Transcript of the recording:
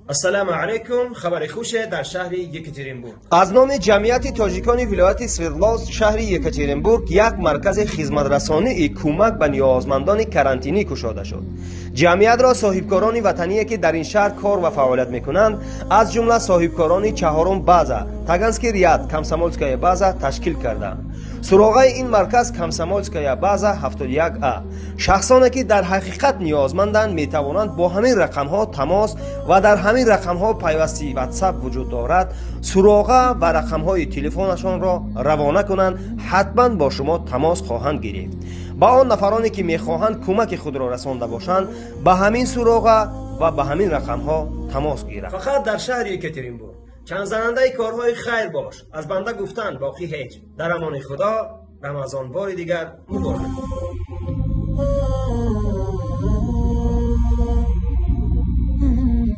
السلام علیکم. خبر خوش در شهر یکاترینبورگ. از نام جمعیت تاجیکان ولایت سوردلوس شهر یکاترینبورگ یک مرکز خدمترسانی کمک به نیازمندان کرانتینی گشاده شد. جمعیت را صاحبکاران وطنی که در این شهر کار و فعالیت میکنند از جمله صاحبکاران چهارم بازا، تاگانسکی ریاد، کامسомольская بازا تشکیل کردند. سراغای این مرکز کامسомольская بازا 71A شخصانی که در حقیقت نیازمندند میتوانند با همین رقم ها تماس و در همین رقم ها پیوستی واتساپ وجود دارد سراغه و رقم های تلفنشان را روانه کنند، حتما با شما تماس خواهند گرفت. با آن نفرانی که میخواهند کمک خود را رسانده باشند به همین سراغه و به همین رقم ها تماس گیرند. فقط در شهر یکاترینبورگ چند زننده کارهای خیر باش. از بنده گفتن باقی هیچ. در امان خدا. رمضان بار دیگر مبارک.